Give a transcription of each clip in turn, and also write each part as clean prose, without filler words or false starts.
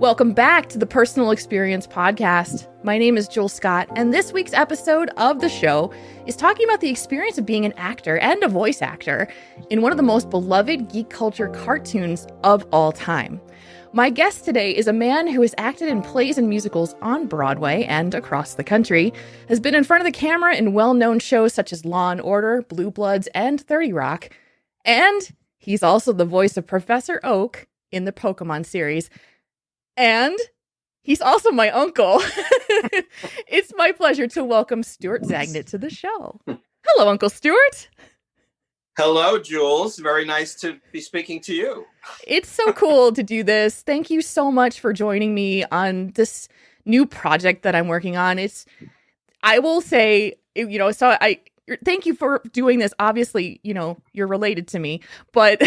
Welcome back to the Personal Experience Podcast. My name is Jules Scott, and this week's episode of the show is talking about the experience of being an actor and a voice actor in one of the most beloved geek culture cartoons of all time. My guest today is a man who has acted in plays and musicals on Broadway and across the country, has been in front of the camera in well-known shows such as Law & Order, Blue Bloods, and 30 Rock, and he's also the voice of Professor Oak in the Pokemon series. And he's also my uncle. It's my pleasure to welcome Stuart Zagnit to the show. Hello, Uncle Stuart. Hello, Jules. Very nice to be speaking to you. It's so cool to do this. Thank you so much for joining me on this new project that I'm working on. I will say, thank you for doing this. Obviously, you're related to me, but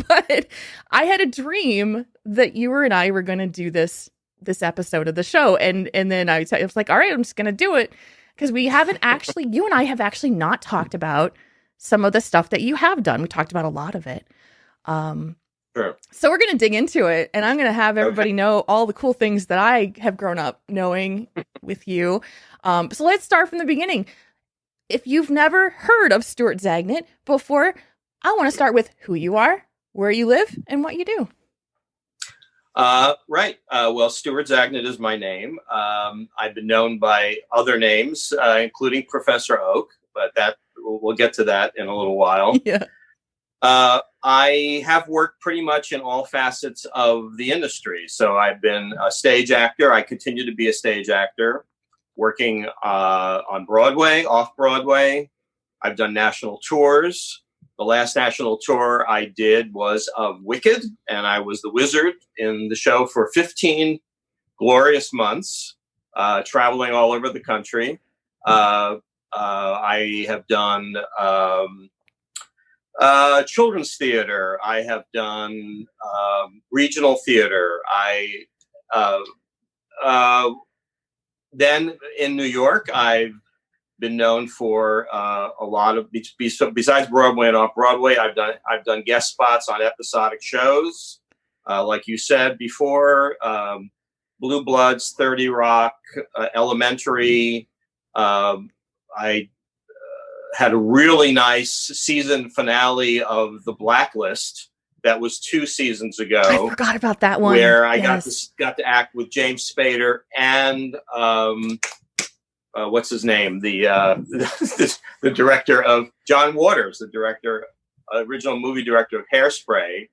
but I had a dream that you and I were going to do this episode of the show. And then I was like, all right, I'm just going to do it. Because you and I have actually not talked about some of the stuff that you have done. We talked about a lot of it. Sure. So we're going to dig into it, and I'm going to have everybody know all the cool things that I have grown up knowing with you. So let's start from the beginning. If you've never heard of Stuart Zagnit before, I want to start with who you are, where you live, and what you do. Right. Well, Stuart Zagnit is my name. I've been known by other names, including Professor Oak, but we'll get to that in a little while. Yeah. I have worked pretty much in all facets of the industry. So I've been a stage actor. I continue to be a stage actor, working on Broadway, Off-Broadway. I've done national tours. The last national tour I did was of Wicked, and I was the wizard in the show for 15 glorious months, traveling all over the country. I have done children's theater. I have done regional theater. Then in New York, I've been known for a lot of, besides Broadway and Off-Broadway, I've done guest spots on episodic shows, like you said before, Blue Bloods, 30 Rock, Elementary. I had a really nice season finale of The Blacklist. That was 2 seasons ago. I forgot about that one. Where I got to act with James Spader and what's his name? The director of John Waters, original movie director of Hairspray,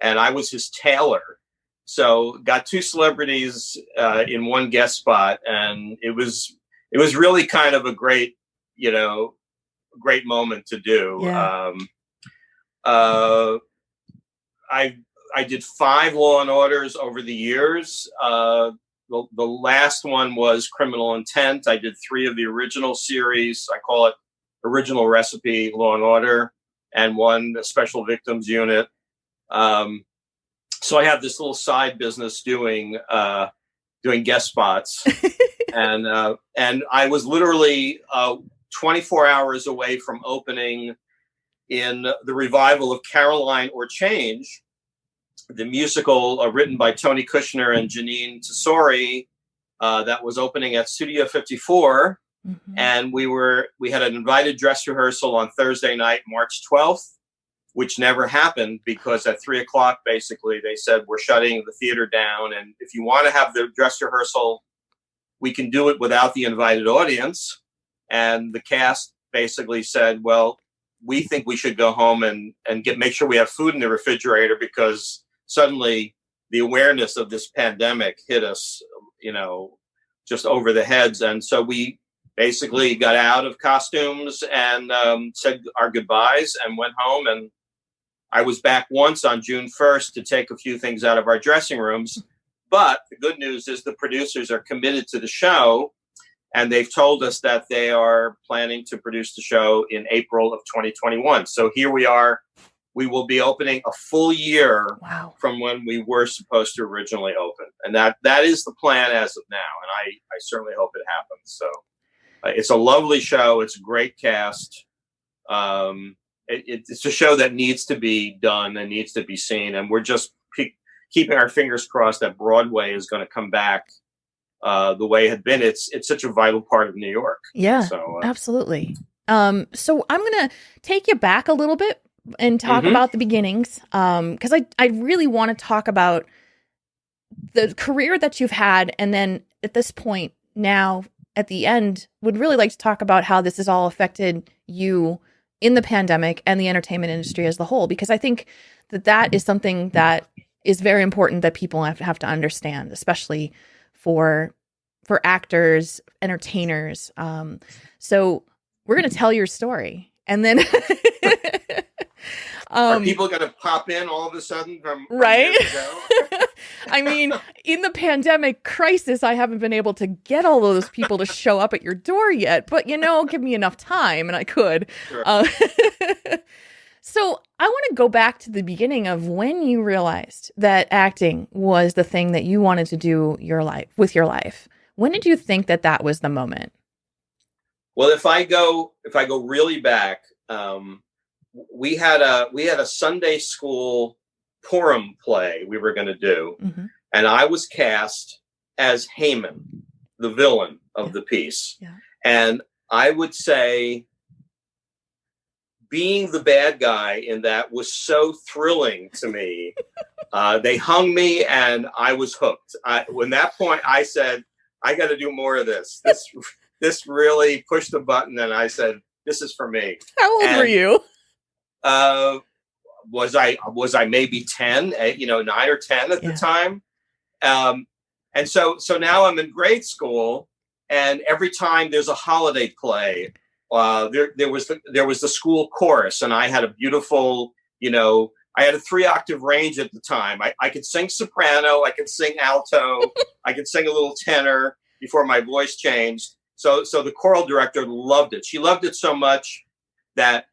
and I was his tailor. So got 2 celebrities in one guest spot, and it was really kind of a great moment to do. Yeah. I did 5 Law and Orders over the years. The last one was Criminal Intent. I did 3 of the original series. I call it Original Recipe Law and Order, and 1 Special Victims Unit. So I have this little side business doing guest spots, and I was literally 24 hours away from opening in the revival of Caroline or Change, the musical written by Tony Kushner and Janine Tesori, that was opening at Studio 54. Mm-hmm. And we had an invited dress rehearsal on Thursday night, March 12th, which never happened because at 3:00, basically, they said, we're shutting the theater down. And if you want to have the dress rehearsal, we can do it without the invited audience. And the cast basically said, well, we think we should go home and make sure we have food in the refrigerator, because suddenly the awareness of this pandemic hit us, just over the heads. And so we basically got out of costumes and said our goodbyes and went home. And I was back once on June 1st to take a few things out of our dressing rooms. But the good news is the producers are committed to the show, and they've told us that they are planning to produce the show in April of 2021. So here we are. We will be opening a full year from when we were supposed to originally open. And that is the plan as of now. And I certainly hope it happens. So it's a lovely show. It's a great cast. It's a show that needs to be done and needs to be seen. And we're just keeping our fingers crossed that Broadway is going to come back the way it had been. It's such a vital part of New York. Yeah, so absolutely. So I'm going to take you back a little bit and talk about the beginnings, because I really want to talk about the career that you've had, and then at this point now at the end would really like to talk about how this has all affected you in the pandemic and the entertainment industry as a whole, because I think that is something that is very important that people have to understand, especially for actors, entertainers. So we're going to tell your story, and then are people going to pop in all of a sudden from right? years ago? I mean, in the pandemic crisis, I haven't been able to get all of those people to show up at your door yet, but give me enough time and I could. Sure. So I want to go back to the beginning of when you realized that acting was the thing that you wanted to do with your life. When did you think that was the moment? Well, if I go really back, we had a Sunday school Purim play we were going to do, and I was cast as Haman, the villain of the piece. Yeah. And I would say being the bad guy in that was so thrilling to me. They hung me and I was hooked. When that point I said, I got to do more of this. This really pushed the button, and I said, this is for me. How old were you? Was I maybe 10, 9 or 10 at the time? And so now I'm in grade school, and every time there's a holiday play, there was the school chorus, and I had a beautiful, I had a 3-octave range at the time. I could sing soprano, I could sing alto, I could sing a little tenor before my voice changed. So the choral director loved it. She loved it so much that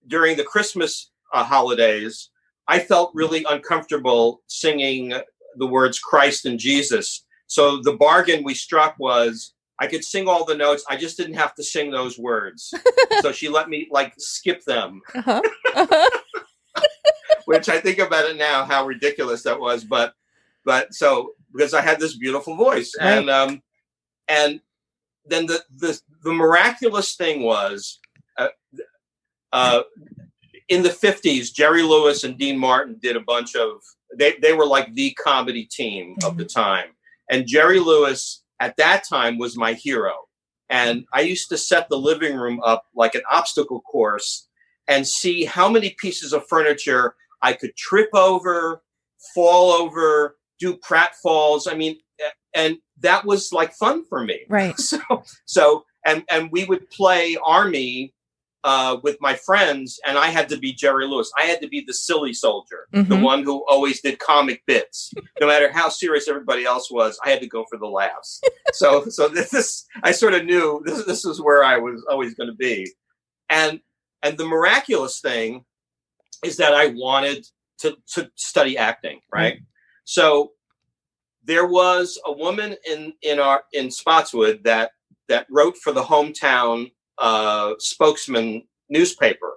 during the Christmas holidays, I felt really uncomfortable singing the words Christ and Jesus. So the bargain we struck was I could sing all the notes. I just didn't have to sing those words. So she let me skip them, which I think about it now, how ridiculous that was. But so because I had this beautiful voice, right. And then the miraculous thing was, in the 50s, Jerry Lewis and Dean Martin did a bunch of, they were like the comedy team of the time. And Jerry Lewis at that time was my hero. And I used to set the living room up like an obstacle course and see how many pieces of furniture I could trip over, fall over, do pratfalls. I mean, and that was like fun for me. Right. So we would play Army with my friends, and I had to be Jerry Lewis. I had to be the silly soldier, the one who always did comic bits. No matter how serious everybody else was, I had to go for the laughs. So this, I sort of knew this is where I was always going to be. And the miraculous thing is that I wanted to study acting, right? So there was a woman in Spotswood that wrote for the hometown spokesman newspaper,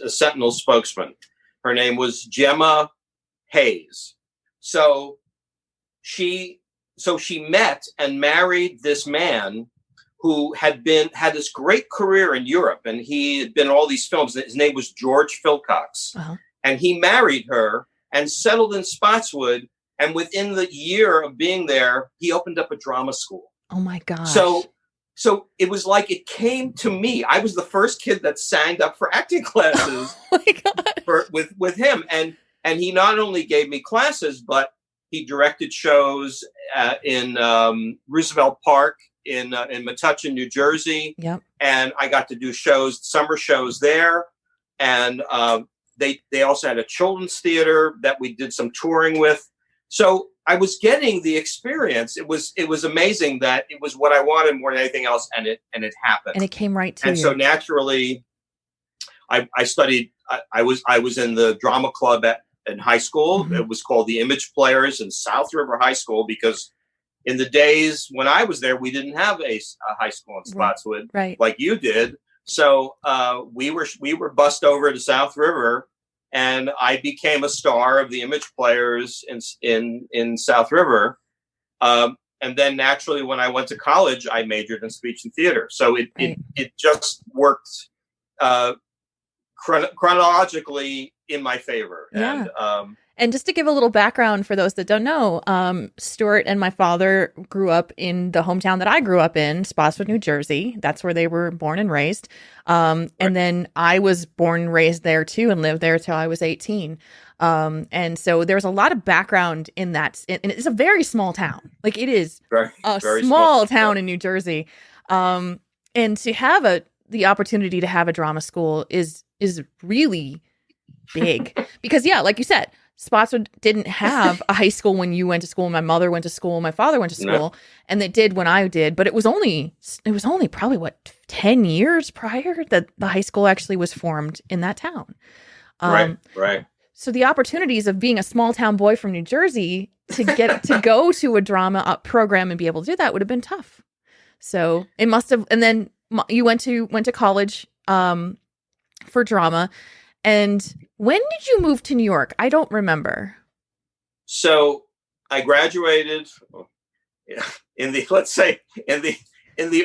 a Sentinel spokesman. Her name was Gemma Hayes. So she met and married this man who had this great career in Europe, and he had been in all these films. His name was George Philcox, and he married her and settled in Spotswood. And within the year of being there, he opened up a drama school. Oh my gosh! So it was like it came to me. I was the first kid that signed up for acting classes with him. And he not only gave me classes, but he directed shows in Roosevelt Park in Metuchen, New Jersey. Yep. And I got to do summer shows there. And they also had a children's theater that we did some touring with. So I was getting the experience. It was amazing that it was what I wanted more than anything else, and it happened. And it came right to you. And so naturally, I studied. I was in the drama club in high school. It was called the Image Players in South River High School, because in the days when I was there, we didn't have a high school in Spotswood, right, like you did. So we were bussed over to South River. and I became a star of the Image Players in South River. And then naturally, when I went to college, I majored in speech and theater. So it just worked chronologically in my favor. Yeah. And just to give a little background for those that don't know, Stuart and my father grew up in the hometown that I grew up in, Spotswood, New Jersey. That's where they were born and raised. And then I was born and raised there too, and lived there till I was 18. And so there's a lot of background in that. And it's a very small town. Like, it is a very small town in New Jersey. And to have the opportunity to have a drama school is really big because, yeah, like you said, Spotswood didn't have a high school when you went to school. My mother went to school. My father went to school, and they did when I did. But it was only probably 10 years prior that the high school actually was formed in that town. Right. So the opportunities of being a small town boy from New Jersey to get to go to a drama program and be able to do that would have been tough. So it must have. And then you went to college for drama. And when did you move to New York? I don't remember. So I graduated in the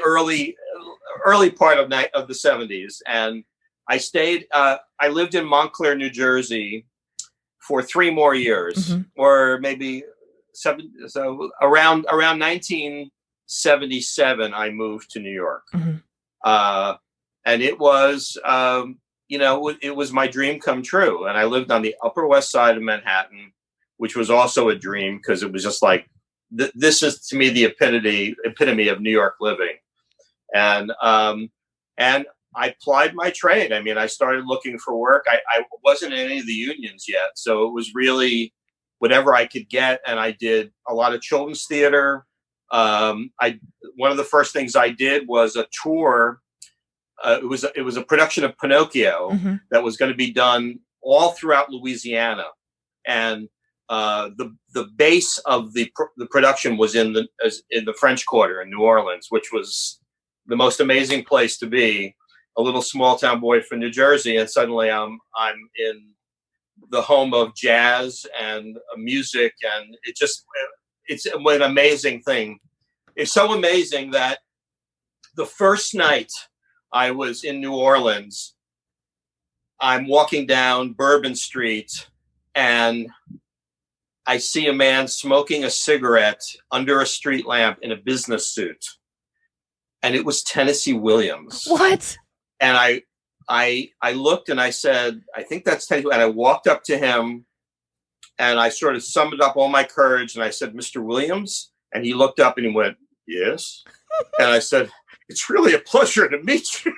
early part of the 70s, and I stayed. I lived in Montclair, New Jersey, for 3 more years, or maybe 7. So around 1977, I moved to New York, and it was. It was my dream come true. And I lived on the Upper West Side of Manhattan, which was also a dream because it was just like, this is to me the epitome of New York living. And I applied my trade. I mean, I started looking for work. I wasn't in any of the unions yet. So it was really whatever I could get. And I did a lot of children's theater. One of the first things I did was a tour. It was a production of Pinocchio that was going to be done all throughout Louisiana, and the base of the production was in the French Quarter in New Orleans, which was the most amazing place to be. A little small town boy from New Jersey, and suddenly I'm in the home of jazz and music, and it's an amazing thing. It's so amazing that the first night I was in New Orleans, I'm walking down Bourbon Street, and I see a man smoking a cigarette under a street lamp in a business suit. And it was Tennessee Williams. What? And I looked and I said, I think that's Tennessee. And I walked up to him and I sort of summoned up all my courage. And I said, Mr. Williams? And he looked up and he went, yes. And I said, it's really a pleasure to meet you.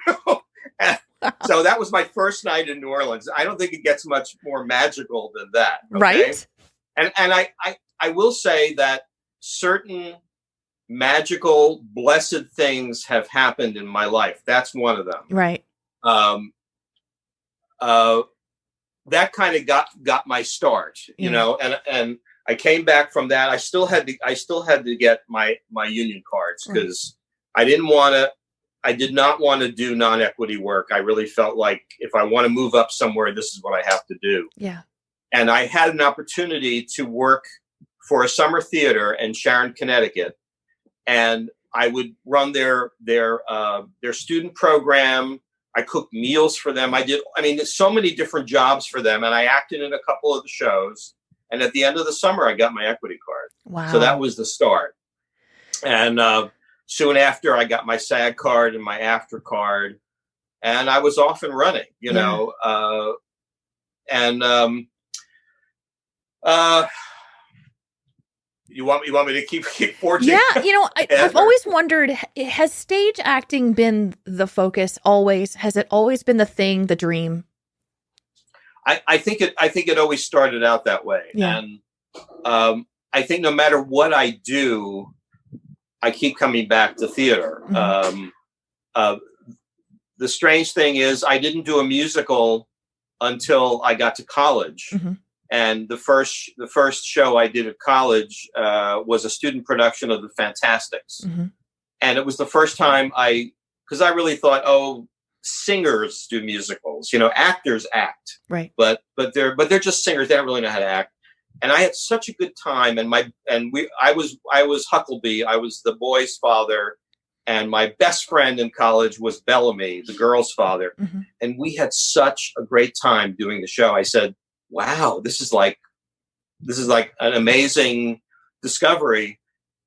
So that was my first night in New Orleans. I don't think it gets much more magical than that. Okay? Right. And I will say that certain magical, blessed things have happened in my life. That's one of them. Right. That kind of got my start, you know, and I came back from that. I still had to get my union cards because I did not want to do non-equity work. I really felt like if I want to move up somewhere, this is what I have to do. Yeah. And I had an opportunity to work for a summer theater in Sharon, Connecticut, and I would run their student program. I cooked meals for them. There's so many different jobs for them, and I acted in a couple of the shows. And at the end of the summer, I got my equity card. Wow. So that was the start. And soon after, I got my SAG card and my AFTRA card, and I was off and running, you know. You want me to keep forging? Yeah, I've always wondered: has stage acting been the focus always? Has it always been the thing, the dream? I think it always started out that way, and I think no matter what I do, I keep coming back to theater. The strange thing is I didn't do a musical until I got to college. And the first show I did at college was a student production of The Fantastics. And it was the first time because I really thought, singers do musicals. Actors act, Right. but they're just singers. They don't really know how to act. And I had such a good time. And I was Huckleby. I was the boy's father, and my best friend in college was Bellamy, the girl's father. Mm-hmm. And we had such a great time doing the show. I said, "Wow, this is like an amazing discovery."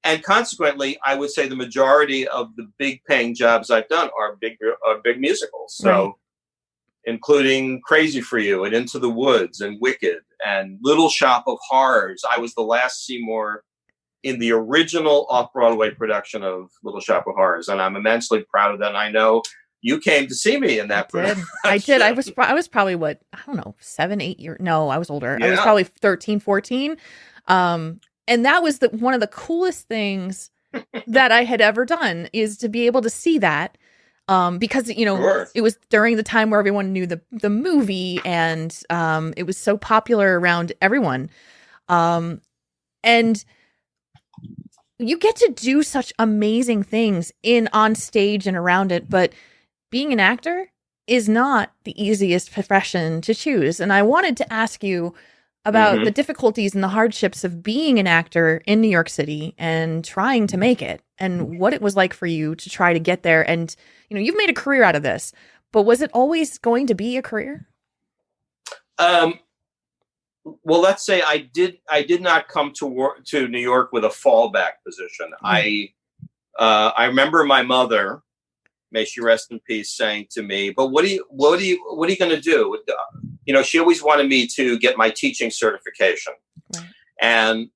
And consequently, I would say the majority of the big paying jobs I've done are big musicals. So, right. Including Crazy for You and Into the Woods and Wicked and Little Shop of Horrors. I was the last Seymour in the original Off-Broadway production of Little Shop of Horrors, and I'm immensely proud of that. And I know you came to see me in that production. I did. I was probably, what, I don't know, 7, 8 years. No, I was older. Yeah. I was probably 13, 14. And that was one of the coolest things that I had ever done, is to be able to see that. Because, Sure. It was during the time where everyone knew the movie, and it was so popular around everyone. And you get to do such amazing things on stage and around it. But being an actor is not the easiest profession to choose. And I wanted to ask you about the difficulties and the hardships of being an actor in New York City and trying to make it, and what it was like for you to try to get there. And, you've made a career out of this, but was it always going to be a career? Well, let's say I did not come to New York with a fallback position. I remember my mother, may she rest in peace, saying to me, "But what are you going to do?" She always wanted me to get my teaching certification, right.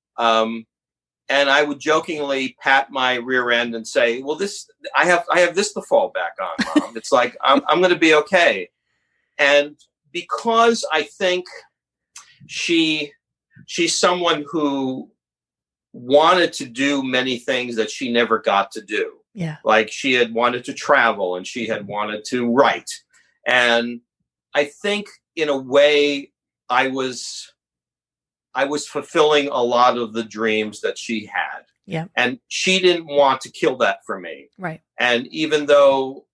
And I would jokingly pat my rear end and say, "Well, I have this to fall back on, Mom. It's like I'm going to be okay." And because I think she's someone who wanted to do many things that she never got to do. Yeah. Like she had wanted to travel, and she had wanted to write. And I think in a way I was fulfilling a lot of the dreams that she had. Yeah. And she didn't want to kill that for me. Right. And even though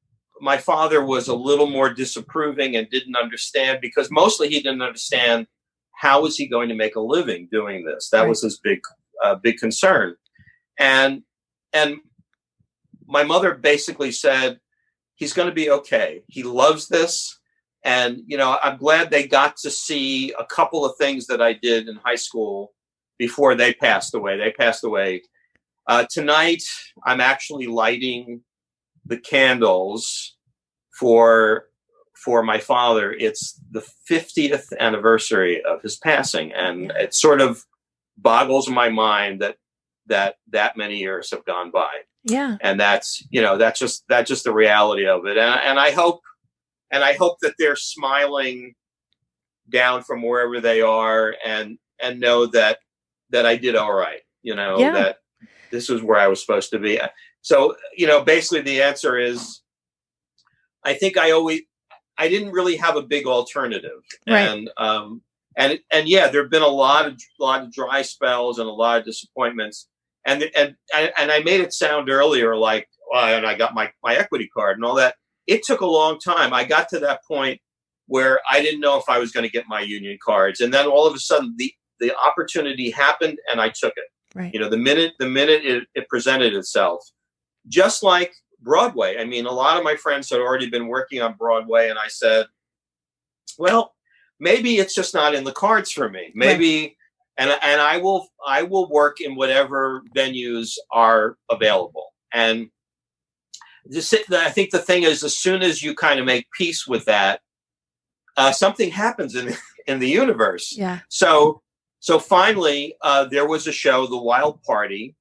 my father was a little more disapproving and didn't understand, because mostly he didn't understand how was he going to make a living doing this. That was his big concern. And my mother basically said, he's going to be okay. He loves this. And, I'm glad they got to see a couple of things that I did in high school before they passed away. They passed away. Tonight, I'm actually lighting the candles for my father. It's the 50th anniversary of his passing. And it sort of boggles my mind that many years have gone by. Yeah. And that's just the reality of it. And I hope that they're smiling down from wherever they are and know that I did all right, that this is where I was supposed to be. So, basically the answer is, I think I didn't really have a big alternative. Right. And yeah, there've been a lot of dry spells and a lot of disappointments. And I made it sound earlier like, and I got my equity card and all that. It took a long time. I got to that point where I didn't know if I was going to get my union cards. And then all of a sudden the opportunity happened and I took it. Right. The minute it presented itself, just like Broadway. I mean, a lot of my friends had already been working on Broadway, and I said, well, maybe it's just not in the cards for me. Maybe, right. and I will work in whatever venues are available. And I think the thing is, as soon as you kind of make peace with that, something happens in the universe. Yeah. So finally, there was a show, The Wild Party.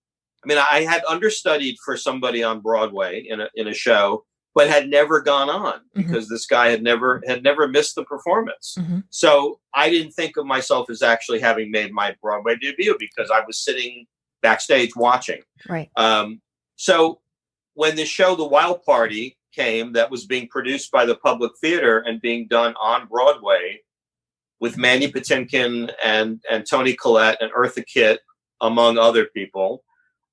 I mean, I had understudied for somebody on Broadway in a show, but had never gone on because this guy had never missed the performance. Mm-hmm. So I didn't think of myself as actually having made my Broadway debut because I was sitting backstage watching. Right. So when the show, The Wild Party, came, that was being produced by the Public Theater and being done on Broadway with Mandy Patinkin and Toni Collette and Eartha Kitt, among other people,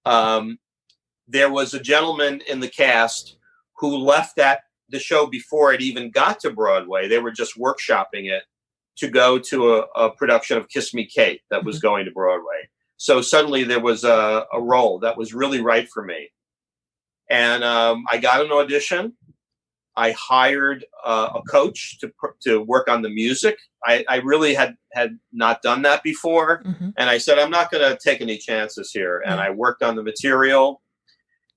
there was a gentleman in the cast who left that the show before it even got to Broadway. They were just workshopping it to go to a production of Kiss Me Kate that was going to Broadway. So suddenly there was a role that was really right for me. And I got an audition. I hired a coach to work on the music. I really had not done that before. And I said, I'm not going to take any chances here. And I worked on the material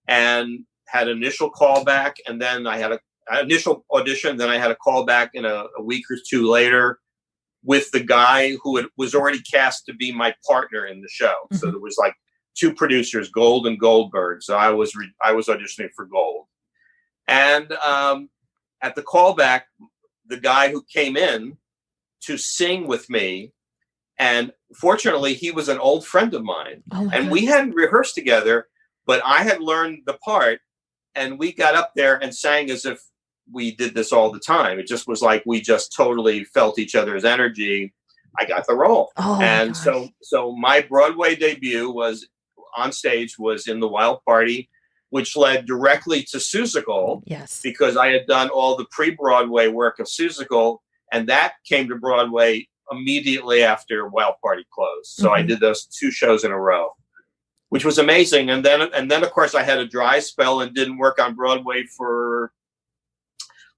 and had initial callback. And then I had an initial audition. Then I had a callback in a week or two later with the guy who was already cast to be my partner in the show. So there was like two producers, Gold and Goldberg. So I was auditioning for Gold. And at the callback, the guy who came in to sing with me, and fortunately, he was an old friend of mine. And we hadn't rehearsed together, but I had learned the part, and we got up there and sang as if we did this all the time. It just was like we just totally felt each other's energy. I got the role. And so my Broadway debut was on stage, was in The Wild Party, which led directly to Seussical. Yes. Because I had done all the pre-Broadway work of Seussical, and that came to Broadway immediately after Wild Party closed. So I did those two shows in a row, which was amazing. And then of course I had a dry spell and didn't work on Broadway for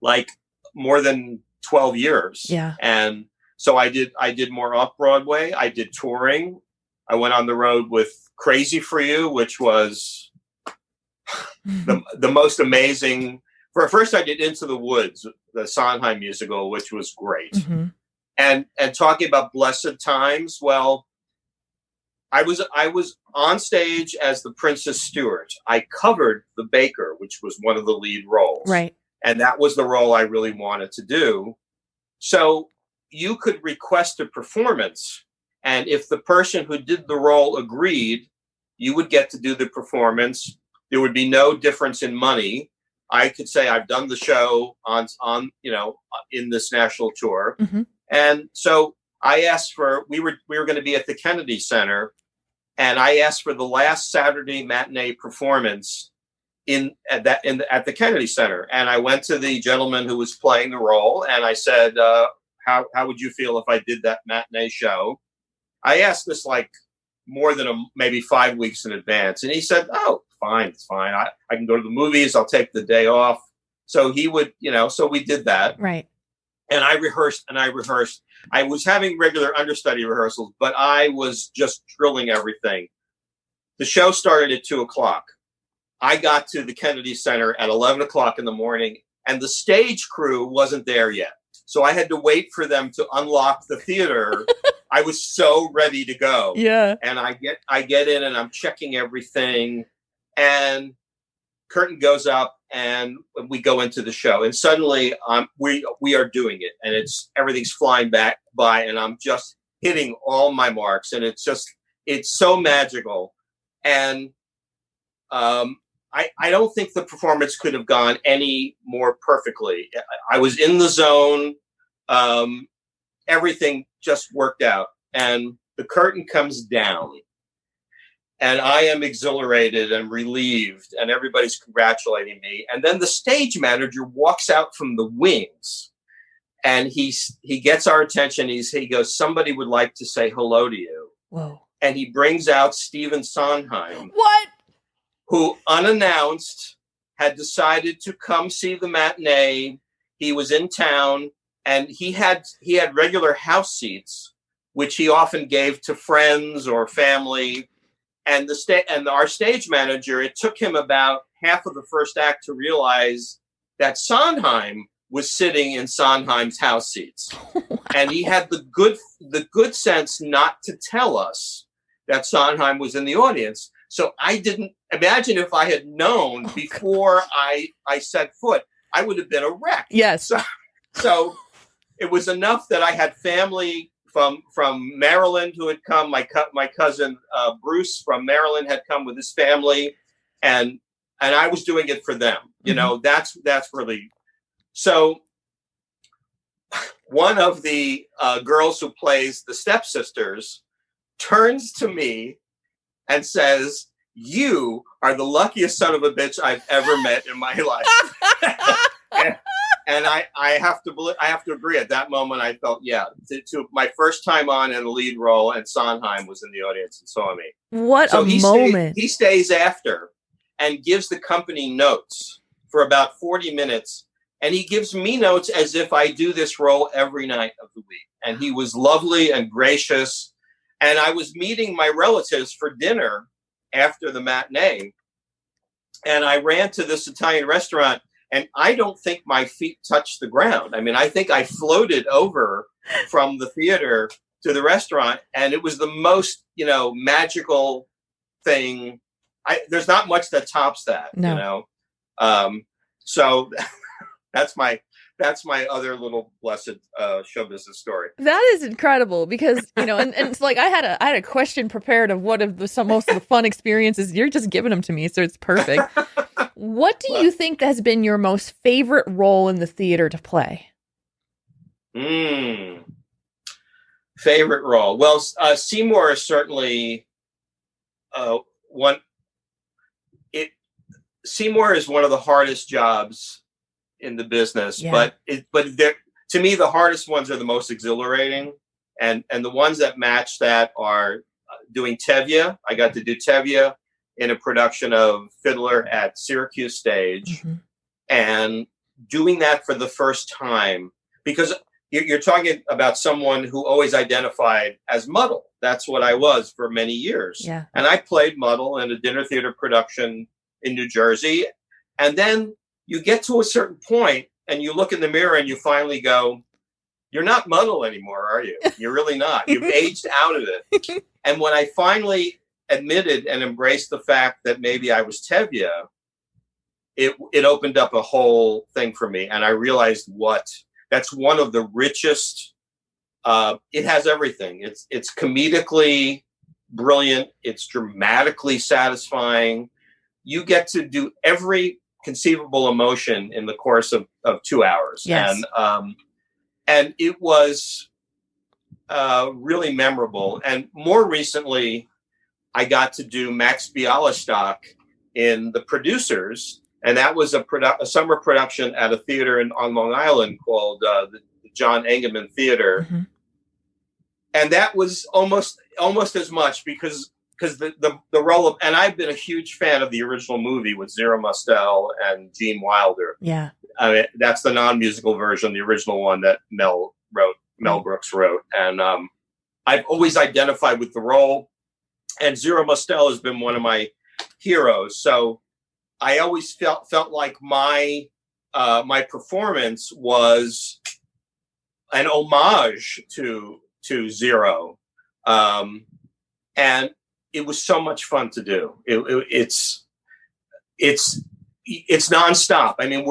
like more than 12 years. Yeah. And so I did more off-Broadway. I did touring. I went on the road with Crazy for You, which was the most amazing. First I did Into the Woods, the Sondheim musical, which was great. And talking about blessed times, well, I was on stage as the Princess Stuart. I covered the Baker, which was one of the lead roles. Right. And that was the role I really wanted to do. So you could request a performance. And if the person who did the role agreed, you would get to do the performance. There would be no difference in money. I could say I've done the show on in this national tour. And so I asked for, we were going to be at the Kennedy Center, and I asked for the last Saturday matinee performance at the Kennedy Center. And I went to the gentleman who was playing the role, and I said, how would you feel if I did that matinee show? I asked this like more than maybe 5 weeks in advance. And he said, oh, fine, it's fine. I can go to the movies. I'll take the day off. So he would, so we did that. Right. And I rehearsed. I was having regular understudy rehearsals, but I was just drilling everything. The show started at 2:00. I got to the Kennedy Center at 11 o'clock in the morning, and the stage crew wasn't there yet. So I had to wait for them to unlock the theater. I was so ready to go. Yeah. And I get in and I'm checking everything, and curtain goes up and we go into the show, and suddenly we are doing it, and everything's flying by, and I'm just hitting all my marks, and it's so magical. And I don't think the performance could have gone any more perfectly. I was in the zone. Everything just worked out, and the curtain comes down, and I am exhilarated and relieved, and everybody's congratulating me. And then the stage manager walks out from the wings, and he gets our attention. He goes, somebody would like to say hello to you. Whoa. And he brings out Stephen Sondheim. What? Who, unannounced, had decided to come see the matinee. He was in town, and he had regular house seats, which he often gave to friends or family. And our stage manager, it took him about half of the first act to realize that Sondheim was sitting in Sondheim's house seats. Wow. And he had the good sense not to tell us that Sondheim was in the audience. So I didn't imagine, if I had known before I set foot, I would have been a wreck. Yes. So it was enough that I had family from Maryland who had come. My cousin Bruce from Maryland had come with his family, and I was doing it for them. That's really. So one of the girls who plays the stepsisters turns to me and says, "You are the luckiest son of a bitch I've ever met in my life." And I have to agree. At that moment, I felt, to my first time on in a lead role, and Sondheim was in the audience and saw me. What So a moment. He stays after and gives the company notes for about 40 minutes. And he gives me notes as if I do this role every night of the week. And he was lovely and gracious. And I was meeting my relatives for dinner after the matinee. And I ran to this Italian restaurant, and I don't think my feet touched the ground. I mean, I think I floated over from the theater to the restaurant, and it was the most, magical thing. There's not much that tops that, No. So that's my other little blessed show business story. That is incredible because, and it's like I had a question prepared of what of most of the fun experiences. You're just giving them to me, so it's perfect. What do you think has been your most favorite role in the theater to play? Favorite role? Well, Seymour is certainly one. Seymour is one of the hardest jobs in the business, but to me, the hardest ones are the most exhilarating, and the ones that match that are doing Tevye. I got to do Tevye in a production of Fiddler at Syracuse Stage, and doing that for the first time, because you're talking about someone who always identified as Muddle. That's what I was for many years. Yeah. And I played Muddle in a dinner theater production in New Jersey. And then you get to a certain point and you look in the mirror and you finally go, you're not Muddle anymore, are you? You're really not. You've aged out of it. And when I finally admitted and embraced the fact that maybe I was Tevye, it opened up a whole thing for me. And I realized that's one of the richest. It has everything. It's comedically brilliant. It's dramatically satisfying. You get to do every conceivable emotion in the course of 2 hours. Yes. And it was really memorable. And more recently, I got to do Max Bialystock in The Producers. And that was a summer production at a theater on Long Island called the John Engelman Theater. And that was almost as much because the role of, and I've been a huge fan of the original movie with Zero Mostel and Gene Wilder. Yeah. I mean, that's the non-musical version, the original one that Mel Brooks wrote. And I've always identified with the role. And Zero Mostel has been one of my heroes. So I always felt like my performance was an homage to Zero. And it was so much fun to do. It's nonstop. I mean,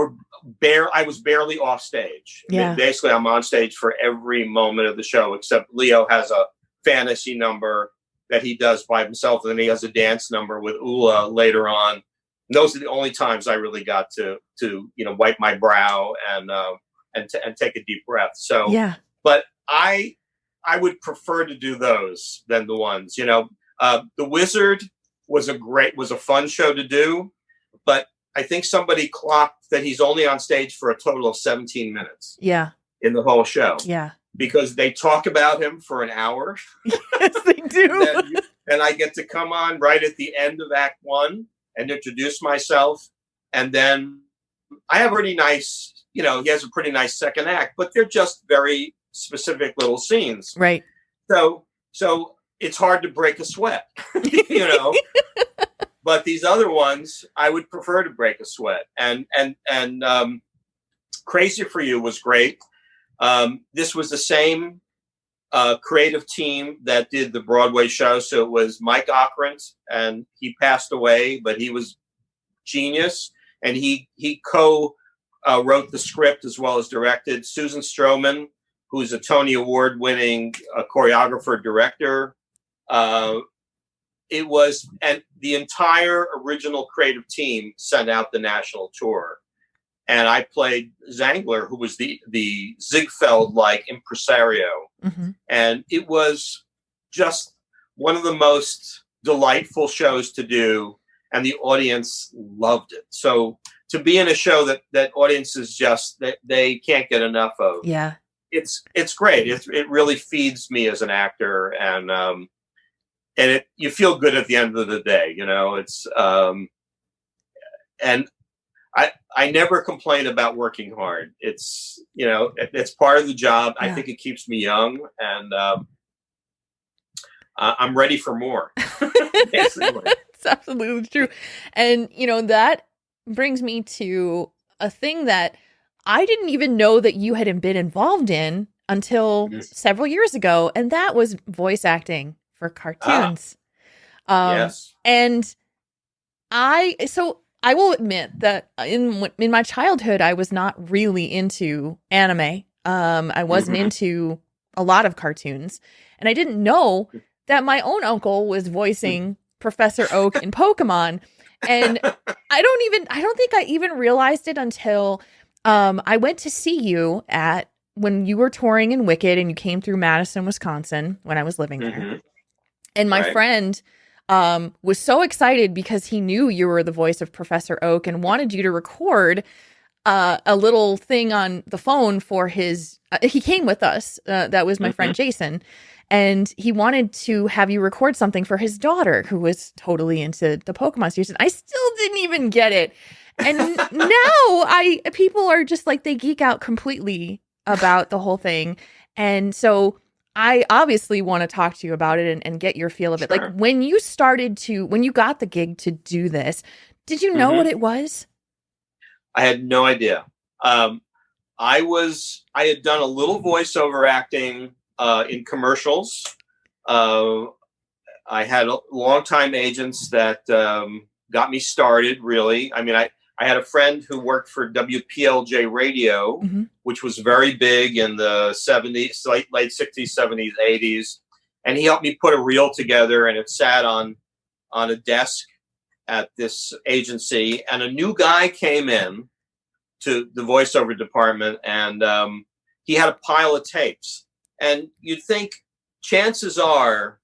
I was barely off stage. Yeah. I mean, basically, I'm on stage for every moment of the show, except Leo has a fantasy number that he does by himself, and then he has a dance number with Ula later on. And those are the only times I really got to wipe my brow and take a deep breath. So, yeah. But I would prefer to do those than the ones. The Wizard was a fun show to do, but I think somebody clocked that he's only on stage for a total of 17 minutes. Yeah. In the whole show. Yeah. Because they talk about him for an hour. Yes, they do. And I get to come on right at the end of Act 1 and introduce myself. And then I have he has a pretty nice second act, but they're just very specific little scenes. Right. So it's hard to break a sweat, But these other ones, I would prefer to break a sweat. And Crazy for You was great. This was the same creative team that did the Broadway show. So it was Mike Ockrent, and he passed away, but he was genius. And he wrote the script as well as directed. Susan Stroman, who's a Tony Award winning choreographer director. And the entire original creative team sent out the national tour. And I played Zangler, who was the Ziegfeld-like impresario. Mm-hmm. And it was just one of the most delightful shows to do. And the audience loved it. So to be in a show that audiences just that they can't get enough of. Yeah. It's great. It really feeds me as an actor, and you feel good at the end of the day, it's and I never complain about working hard. It's, it's part of the job. Yeah. I think it keeps me young, and I'm ready for more. Basically. It's absolutely true. And, that brings me to a thing that I didn't even know that you had been involved in until several years ago. And that was voice acting for cartoons. Yes. And I will admit that in my childhood, I was not really into anime. I wasn't into a lot of cartoons, and I didn't know that my own uncle was voicing Professor Oak in Pokemon. And I don't think I even realized it until I went to see you when you were touring in Wicked, and you came through Madison, Wisconsin when I was living there. And my friend was so excited because he knew you were the voice of Professor Oak and wanted you to record a little thing on the phone for his. He came with us. That was my friend Jason. And he wanted to have you record something for his daughter, who was totally into the Pokemon series. And I still didn't even get it. And now people are just like, they geek out completely about the whole thing. And so I obviously want to talk to you about it and get your feel of it. Sure. Like when you got the gig to do this, did you know what it was? I had no idea. I had done a little voiceover acting in commercials. I had longtime agents that got me started, really. I mean, I had a friend who worked for WPLJ Radio, which was very big in the 70s, late 60s, 70s, 80s. And he helped me put a reel together, and it sat on a desk at this agency. And a new guy came in to the voiceover department, and he had a pile of tapes. And you'd think, chances are,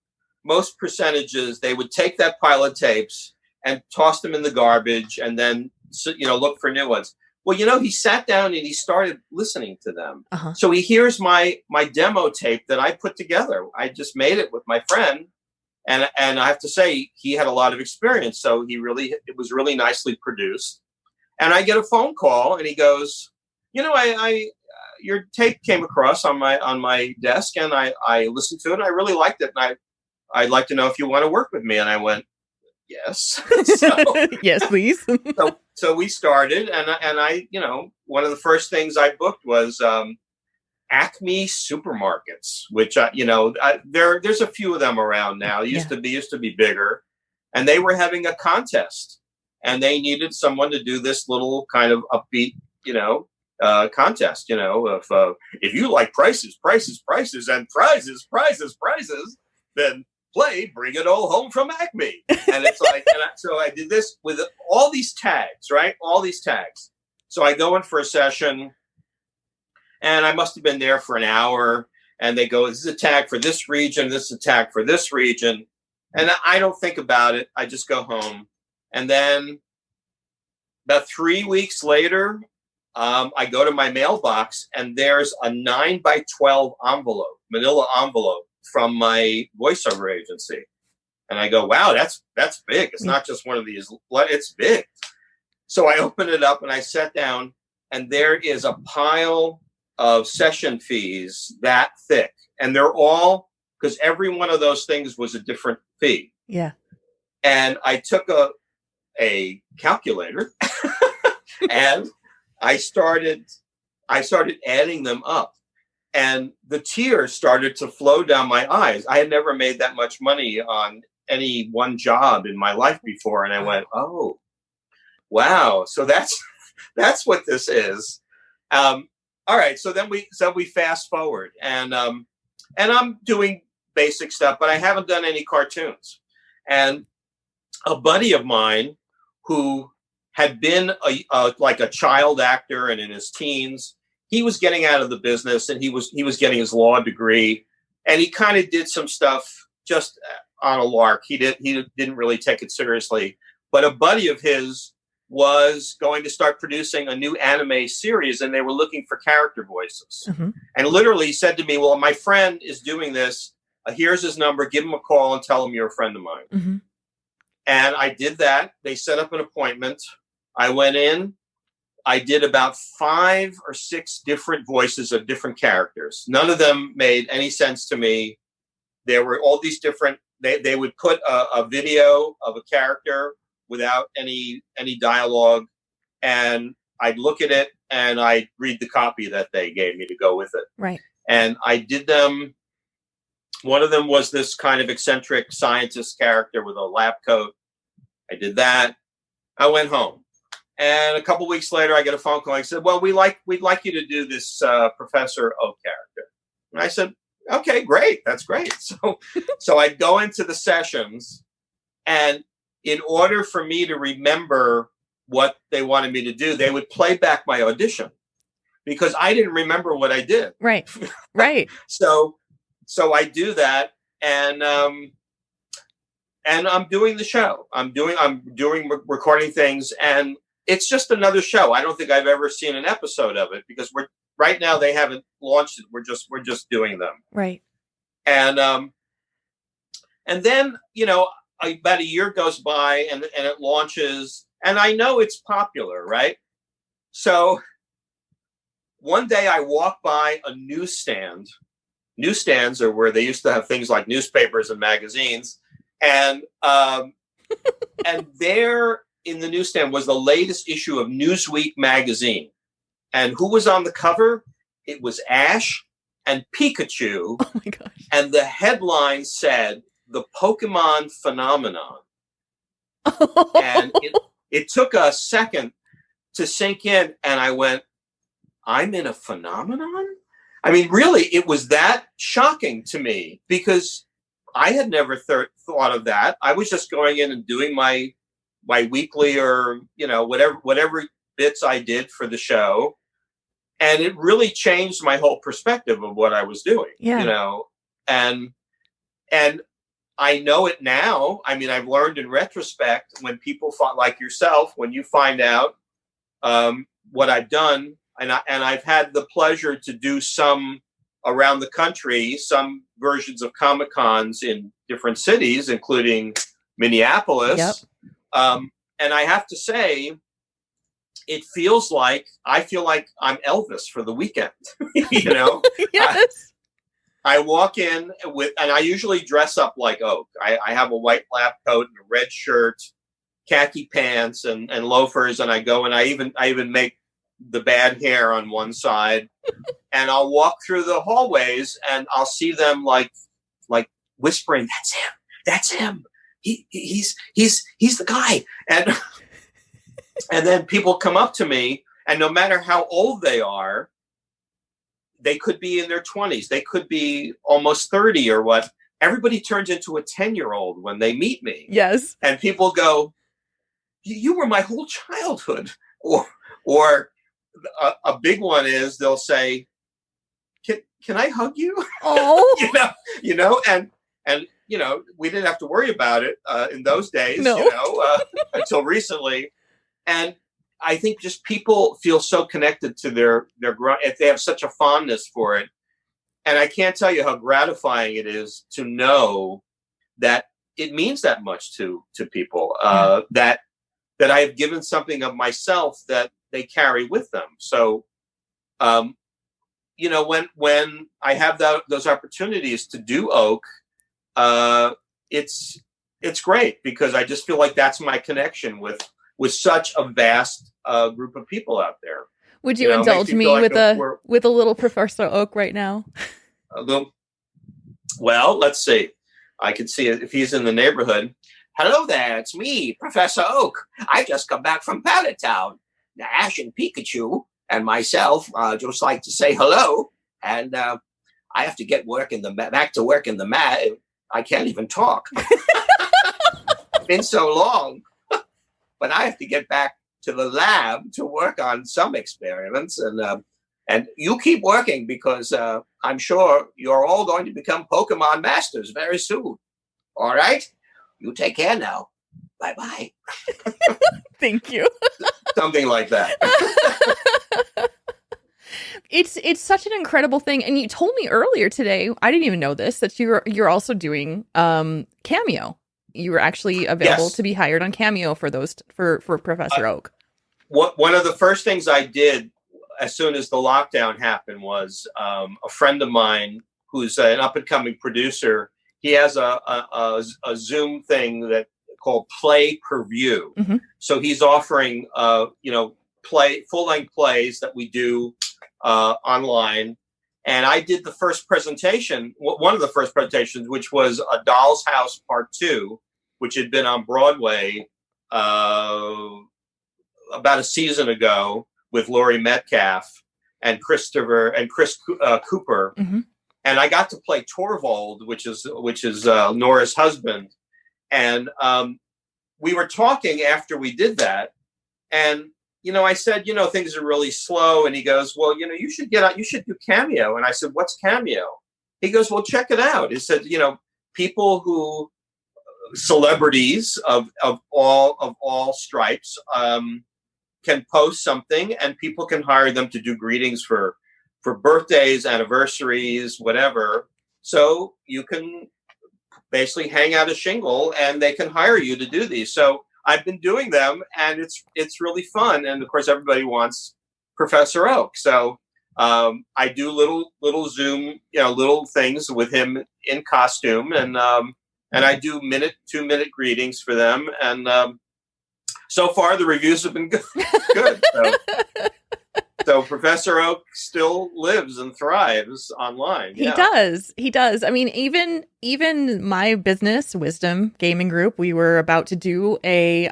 most percentages, they would take that pile of tapes and toss them in the garbage and then look for new ones. Well, he sat down and he started listening to them. So he hears my demo tape that I put together. I just made it with my friend. And I have to say, he had a lot of experience. So it was really nicely produced. And I get a phone call and he goes, your tape came across on my desk, and I listened to it, and I really liked it. And I'd like to know if you want to work with me. And I went, yes. Yes, please. So we started, and I, one of the first things I booked was Acme supermarkets, which there's a few of them around now. It used to be bigger, and they were having a contest, and they needed someone to do this little kind of upbeat, contest. If you like prices, and prizes, then play Bring It All Home from Acme. And it's like, so I did this with all these tags, right? All these tags. So I go in for a session, and I must have been there for an hour, and they go, this is a tag for this region, this is a tag for this region. And I don't think about it. I just go home. And then about 3 weeks later, I go to my mailbox, and there's a 9x12 envelope, manila envelope, from my voiceover agency. And I go, wow, that's big. It's not just one of these, it's big. So I open it up and I sat down, and there is a pile of session fees that thick. And they're all, because every one of those things was a different fee. Yeah. And I took a calculator and I started adding them up. And the tears started to flow down my eyes. I had never made that much money on any one job in my life before. And I went, oh, wow. So that's what this is. All right. So then we fast forward, and I'm doing basic stuff, but I haven't done any cartoons. And a buddy of mine who had been like a child actor and in his teens, he was getting out of the business, and he was getting his law degree, and he kind of did some stuff just on a lark. He didn't really take it seriously. But a buddy of his was going to start producing a new anime series, and they were looking for character voices. Mm-hmm. And literally said to me, well, my friend is doing this. Here's his number. Give him a call and tell him you're a friend of mine. Mm-hmm. And I did that. They set up an appointment. I went in. I did about 5 or 6 different voices of different characters. None of them made any sense to me. There were all these different, they would put a video of a character without any dialogue, and I'd look at it and I'd read the copy that they gave me to go with it. Right. And I did them. One of them was this kind of eccentric scientist character with a lab coat. I did that. I went home. And a couple weeks later, I get a phone call. I said, well, we'd like you to do this Professor Oak character. And I said, okay, great. That's great. So I'd go into the sessions, and in order for me to remember what they wanted me to do, they would play back my audition because I didn't remember what I did. Right. Right. So I do that, and I'm doing the show. I'm doing recording things, and it's just another show. I don't think I've ever seen an episode of it because right now they haven't launched it. We're just doing them. Right. And then, about a year goes by and it launches, and I know it's popular, right? So one day I walk by a newsstand. Newsstands are where they used to have things like newspapers and magazines. And there in the newsstand was the latest issue of Newsweek magazine. And who was on the cover? It was Ash and Pikachu. Oh my gosh. And the headline said, "The Pokemon Phenomenon." And it took a second to sink in. And I went, I'm in a phenomenon? I mean, really, it was that shocking to me because I had never thought of that. I was just going in and doing my weekly or, whatever bits I did for the show. And it really changed my whole perspective of what I was doing, and I know it now. I mean, I've learned in retrospect when people like yourself, when you find out what I've done, and I've had the pleasure to do some around the country, some versions of Comic-Cons in different cities, including Minneapolis. Yep. And I have to say, I feel like I'm Elvis for the weekend, Yes. I walk in and I usually dress up like Oak. I have a white lab coat and a red shirt, khaki pants and loafers. And I go and I even make the bad hair on one side, and I'll walk through the hallways and I'll see them like whispering, "That's him. He's the guy." And then people come up to me, and no matter how old they are, they could be in their 20s, they could be almost 30 or what. Everybody turns into a 10-year-old when they meet me. Yes. And people go, "You were my whole childhood." Or a big one is they'll say, Can I hug you?" Oh. and we didn't have to worry about it in those days, No. Until recently. And I think just people feel so connected to their if they have such a fondness for it. And I can't tell you how gratifying it is to know that it means that much to people, that I have given something of myself that they carry with them. So, when I have those opportunities to do Oak, it's great because I just feel like that's my connection with such a vast group of people out there. Would you indulge me with a little Professor Oak right now? Well, let's see. I can see if he's in the neighborhood. "Hello there, it's me, Professor Oak. I just come back from Pallet Town. Ash and Pikachu and myself just like to say hello. And I have to get back to work in the mat. I can't even talk. It's been so long. But I have to get back to the lab to work on some experiments. And you keep working because I'm sure you're all going to become Pokemon masters very soon. All right? You take care now. bye-bye. Thank you. Something like that. It's such an incredible thing. And you told me earlier today, I didn't even know this, that you're also doing Cameo. You were actually available to be hired on Cameo for those for Professor Oak. One of the first things I did as soon as the lockdown happened was a friend of mine who's an up and coming producer. He has a Zoom thing that called Play Per View. Mm-hmm. So he's offering full length plays that we do online. And I did the first presentation, one of the first presentations, which was A Doll's House Part 2, which had been on Broadway about a season ago with Laurie Metcalf and Chris Cooper. Mm-hmm. And I got to play Torvald, which is Nora's husband. And we were talking after we did that. And I said, things are really slow. And he goes, well, you should you should do Cameo. And I said, what's Cameo? He goes, well, check it out. He said, celebrities of all stripes can post something and people can hire them to do greetings for birthdays, anniversaries, whatever. So you can basically hang out a shingle and they can hire you to do these. So I've been doing them, and it's really fun. And of course, everybody wants Professor Oak. So I do little Zoom, little things with him in costume, and I do 2-minute greetings for them. And so far, the reviews have been good. So Professor Oak still lives and thrives online. He does. He does. I mean, even my business, Wisdom Gaming Group, we were about to do a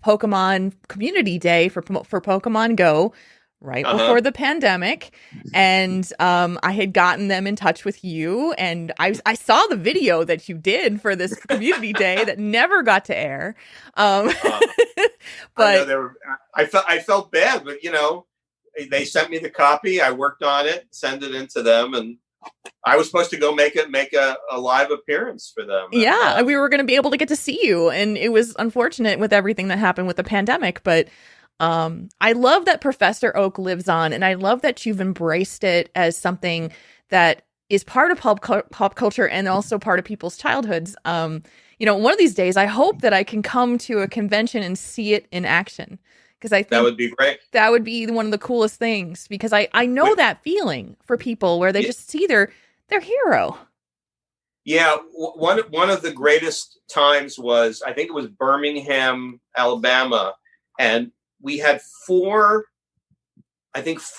Pokemon community day for Pokemon Go right before the pandemic. And I had gotten them in touch with you. And I saw the video that you did for this community day that never got to air. But I felt bad, but they sent me the copy. I worked on it, send it into them, and I was supposed to go make a live appearance for them. Yeah, we were going to be able to get to see you, and it was unfortunate with everything that happened with the pandemic. But I love that Professor Oak lives on, and I love that you've embraced it as something that is part of pop culture and also part of people's childhoods. One of these days, I hope that I can come to a convention and see it in action. Because I think that would be great. That would be one of the coolest things, because I know that feeling for people where they just see their hero. Yeah, one of the greatest times was, I think it was Birmingham, Alabama, and we had four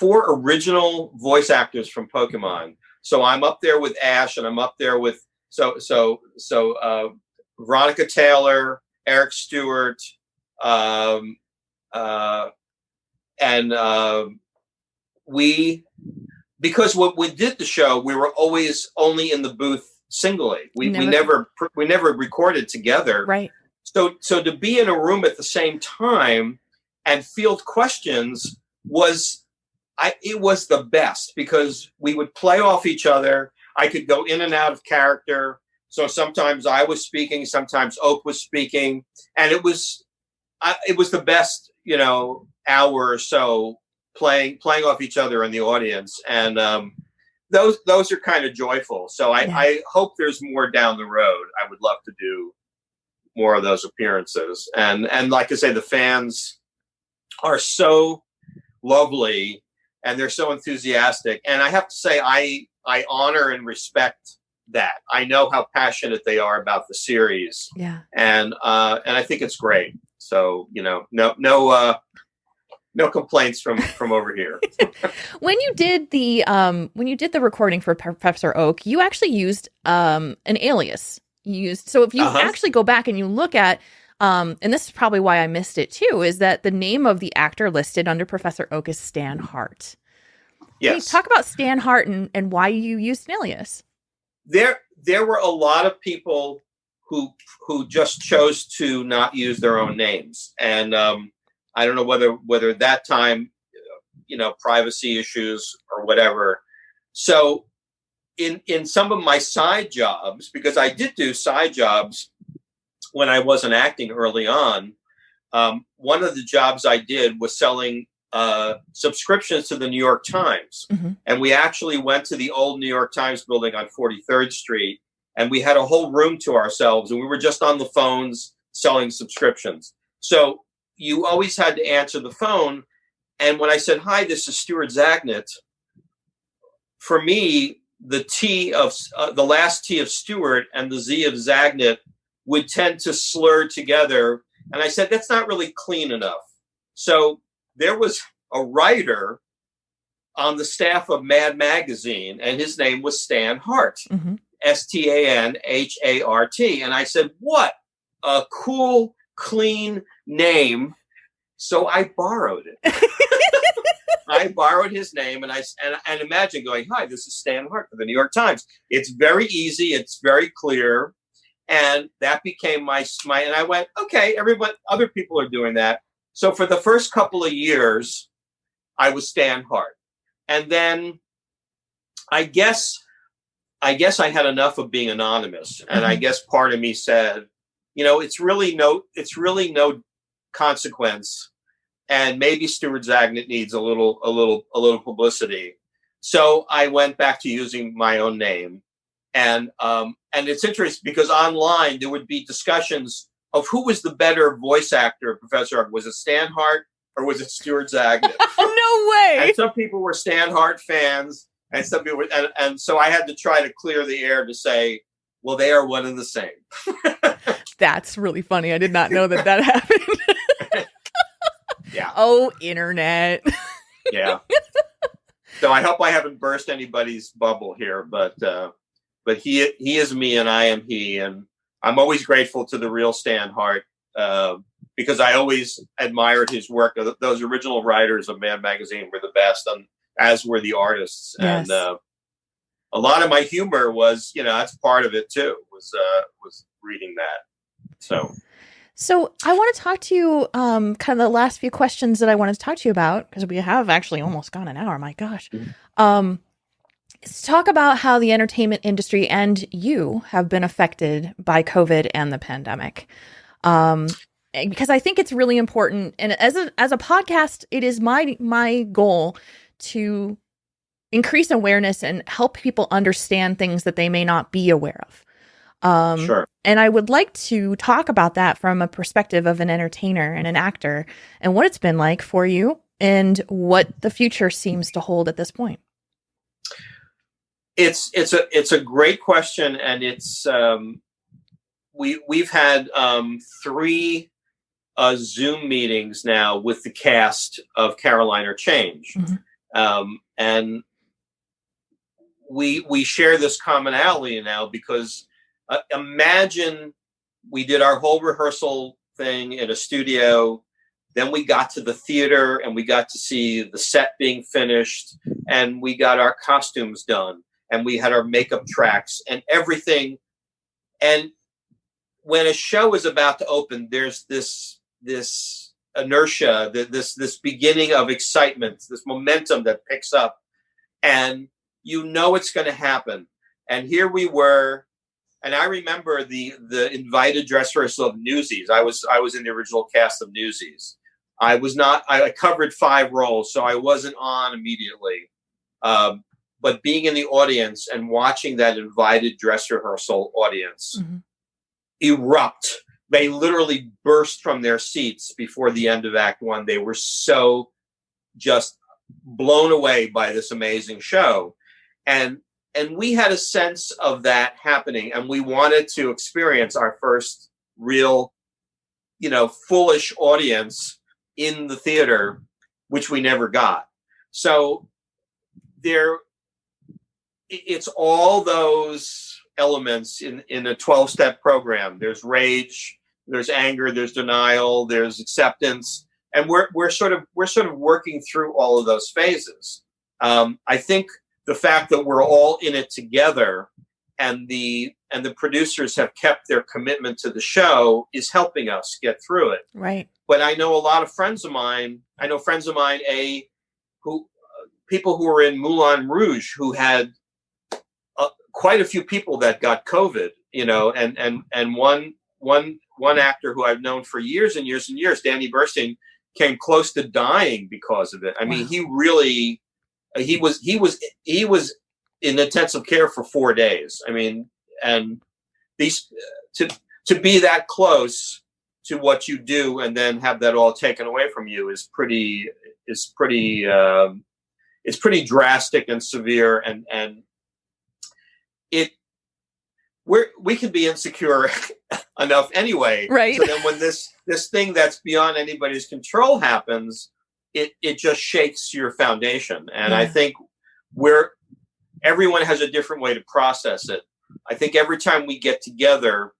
original voice actors from Pokemon. So I'm up there with Ash, and I'm up there with Veronica Taylor, Eric Stewart. Because when we did the show, we were always only in the booth singly. We never recorded together. Right. So to be in a room at the same time and field questions was the best, because we would play off each other. I could go in and out of character. So sometimes I was speaking, sometimes Oak was speaking, and it was the best, hour or so playing off each other in the audience. And those are kind of joyful. So I hope there's more down the road. I would love to do more of those appearances. And like I say, the fans are so lovely and they're so enthusiastic. And I have to say, I honor and respect that. I know how passionate they are about the series. Yeah. And I think it's great. So, no complaints from over here. When you did the recording for Professor Oak, you actually used an alias. So if you actually go back and you look at, and this is probably why I missed it too, is that the name of the actor listed under Professor Oak is Stan Hart. Yes. Can you talk about Stan Hart and why you used an alias? There were a lot of people who just chose to not use their own names. And I don't know whether that time, privacy issues or whatever. So in some of my side jobs, because I did do side jobs when I wasn't acting early on, one of the jobs I did was selling subscriptions to the New York Times. Mm-hmm. And we actually went to the old New York Times building on 43rd Street, and we had a whole room to ourselves, and we were just on the phones selling subscriptions. So you always had to answer the phone. And when I said, "Hi, this is Stuart Zagnit," for me, the T of the last T of Stuart and the Z of Zagnit would tend to slur together. And I said, that's not really clean enough. So there was a writer on the staff of Mad Magazine, and his name was Stan Hart, mm-hmm. Stanhart. And I said, what a cool, clean name. So I borrowed it. I borrowed his name, and and imagine going, "Hi, this is Stan Hart for the New York Times." It's very easy. It's very clear. And that became my, and I went, okay, other people are doing that. So for the first couple of years, I was Stan Hart. And then I guess I had enough of being anonymous. And I guess part of me said, it's really no consequence. And maybe Stuart Zagnit needs a little publicity. So I went back to using my own name. And it's interesting because online there would be discussions of who was the better voice actor, Professor Hart. Was it Stan Hart or was it Stuart Zagnit? No way. And some people were Stan Hart fans, and some people were, and so I had to try to clear the air to say, well, they are one and the same. That's really funny. I did not know that happened. Yeah. Oh, internet. Yeah. So I hope I haven't burst anybody's bubble here, but he is me and I am he, and I'm always grateful to the real Stan Hart because I always admired his work. Those original writers of Mad Magazine were the best, and as were the artists. Yes. And a lot of my humor was, that's part of it too. Was reading that. So I want to talk to you, kind of the last few questions that I wanted to talk to you about, because we have actually almost gone an hour. My gosh. Mm-hmm. Let's talk about how the entertainment industry and you have been affected by COVID and the pandemic. Because I think it's really important. And as a podcast, it is my goal to increase awareness and help people understand things that they may not be aware of. Sure. And I would like to talk about that from a perspective of an entertainer and an actor, and what it's been like for you and what the future seems to hold at this point. It's a great question, and it's we've had 3 Zoom meetings now with the cast of Caroline or Change, Mm-hmm. And we share this commonality now because imagine we did our whole rehearsal thing in a studio. Then we got to the theater and we got to see the set being finished, and we got our costumes done, and we had our makeup tracks and everything. And when a show is about to open, there's this inertia, this beginning of excitement, this momentum that picks up, and it's going to happen. And here we were. And I remember the invited dress rehearsal of Newsies. I was in the original cast of Newsies. I covered 5 roles, so I wasn't on immediately. But being in the audience and watching that invited dress rehearsal audience Mm-hmm. erupt, they literally burst from their seats before the end of Act 1. They were so just blown away by this amazing show. And we had a sense of that happening, and we wanted to experience our first real, foolish audience in the theater, which we never got. So it's all those elements in a 12-step program. There's rage, there's anger, there's denial, there's acceptance, and we're sort of working through all of those phases. I think the fact that we're all in it together and the producers have kept their commitment to the show is helping us get through it. Right. But I know a lot of friends of mine, people who were in Moulin Rouge who had quite a few people that got COVID, and one one actor who I've known for years and years and years, Danny Burstein, came close to dying because of it. I mean, he really, he was in intensive care for 4 days. I mean, and these, to be that close to what you do and then have that all taken away from you is pretty drastic and severe, and we can be insecure enough anyway. Right. So then when this thing that's beyond anybody's control happens, it just shakes your foundation. And I think everyone has a different way to process it. I think every time we get together